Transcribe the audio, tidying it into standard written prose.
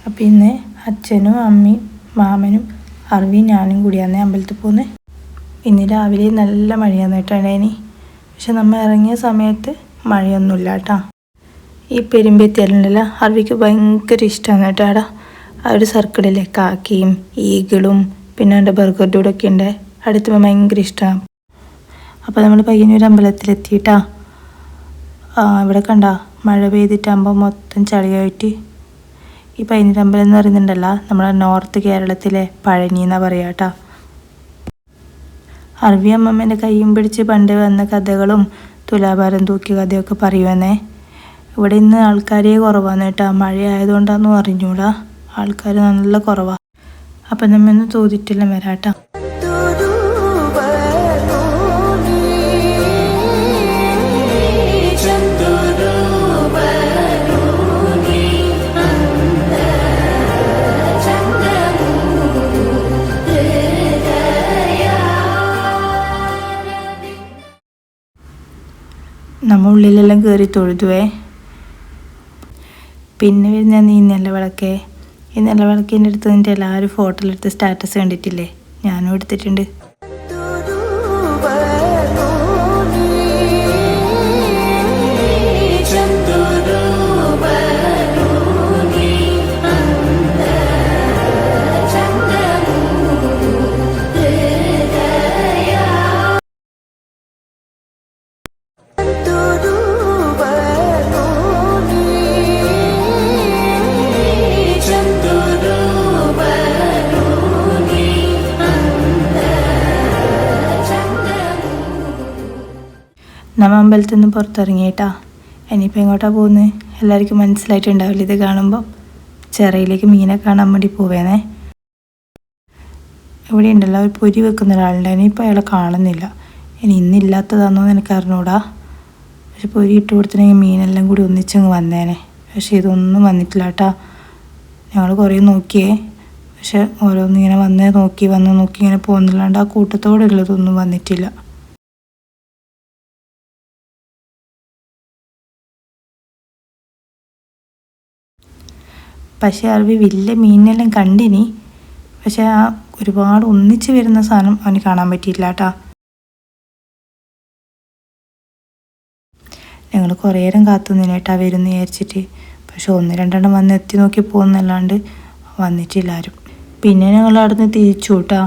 അപ്പം ഇന്ന് അച്ഛനും അമ്മയും മാമനും അർവിയും ഞാനും കൂടിയാണ് അമ്പലത്തിൽ പോകുന്നത്. ഇന്ന് രാവിലെ നല്ല മഴയാന്ന് കേട്ടാണ് ഇനി. പക്ഷെ നമ്മൾ ഇറങ്ങിയ സമയത്ത് മഴയൊന്നുമില്ല കേട്ടോ. ഈ പെരുമ്പേത്തിയല്ലല്ലോ അർവിക്ക് ഭയങ്കര ഇഷ്ടമാണ് കേട്ടാടാ. ആ ഒരു സർക്കിളിലെ കാക്കയും ഈഗിളും പിന്നെ എൻ്റെ ബർഗർഡൂടൊക്കെ ഉണ്ട്. അടുത്ത് ഭയങ്കര ഇഷ്ടമാണ്. അപ്പോൾ നമ്മൾ പയ്യന്നൂർ അമ്പലത്തിലെത്തിയിട്ടാ. ഇവിടെ കണ്ട മഴ പെയ്തിട്ടാകുമ്പോൾ മൊത്തം ചളിയായിട്ട്. ഈ പയ്യന്നൂർ അമ്പലം എന്ന് പറയുന്നുണ്ടല്ലോ നമ്മളെ നോർത്ത് കേരളത്തിലെ പഴനി എന്നാണ് പറയുക കേട്ടോ. അർവി അമ്മമ്മേൻ്റെ കയ്യും പിടിച്ച് പണ്ട് വന്ന കഥകളും തുലാഭാരം തൂക്കിയ കഥയൊക്കെ പറയുവന്നേ. ഇവിടെ ഇന്ന് ആൾക്കാരേ കുറവാണ് കേട്ടോ. മഴ ആയതുകൊണ്ടാണെന്ന് അറിഞ്ഞൂടാ, ആൾക്കാർ നല്ല കുറവാണ്. അപ്പം നമ്മൊന്ന് തോന്നിട്ടെല്ലാം വരാട്ടോ. നമ്മൾ ഉള്ളിലെല്ലാം കയറി തൊഴുതുവേ. പിന്നെ വരുന്ന ഈ നിലവിളക്കേ. ഈ നിലവിളക്കിൻ്റെ അടുത്ത് നിന്നിട്ട് എല്ലാവരും ഫോട്ടോയിലെടുത്ത് സ്റ്റാറ്റസ് കണ്ടിട്ടില്ലേ? ഞാനും എടുത്തിട്ടുണ്ട്. നമ്മ അമ്പലത്തിൽ നിന്ന് പുറത്തിറങ്ങിയിട്ടാ. ഇനിയിപ്പോൾ എങ്ങോട്ടാണ് പോകുന്നത് എല്ലാവർക്കും മനസ്സിലായിട്ടുണ്ടാവില്ല ഇത് കാണുമ്പോൾ. ചിറയിലേക്ക് മീനെ കാണാൻ വേണ്ടി പോവേന്നേ. ഇവിടെ ഉണ്ടല്ലോ ഒരു പൊരി വെക്കുന്ന ഒരാളുണ്ട്. ഇനിയിപ്പോൾ അയാളെ കാണുന്നില്ല. ഇന്നില്ലാത്തതാണെന്നോ എനിക്ക് അറിഞ്ഞൂടാ. പക്ഷെ പൊരി ഇട്ട് കൊടുത്തിട്ടുണ്ടെങ്കിൽ മീനെല്ലാം കൂടി ഒന്നിച്ചങ്ങ് വന്നേനെ. പക്ഷെ ഇതൊന്നും വന്നിട്ടില്ല കേട്ടോ. ഞങ്ങൾ കുറേ നോക്കിയേ, പക്ഷെ ഓരോന്നിങ്ങനെ വന്ന് നോക്കി ഇങ്ങനെ പോകുന്നില്ലാണ്ട് ആ കൂട്ടത്തോടെ ഉള്ളതൊന്നും വന്നിട്ടില്ല. പക്ഷേ അർവി വലിയ മീനിനെല്ലാം കണ്ടിനി. പക്ഷെ ആ ഒരുപാട് ഒന്നിച്ച് വരുന്ന സാധനം അവന് കാണാൻ പറ്റിയില്ല കേട്ടോ. ഞങ്ങൾ കുറേ നേരം കാത്തുനിന്നു കേട്ടാ വരുമെന്ന് വിചാരിച്ചിട്ട്. പക്ഷെ 1-2 വന്ന് എത്തി നോക്കി പോകുന്നല്ലാണ്ട് വന്നിട്ടില്ല ആരും. പിന്നെ ഞങ്ങൾ അവിടെ നിന്ന് തിരിച്ചു കേട്ടോ.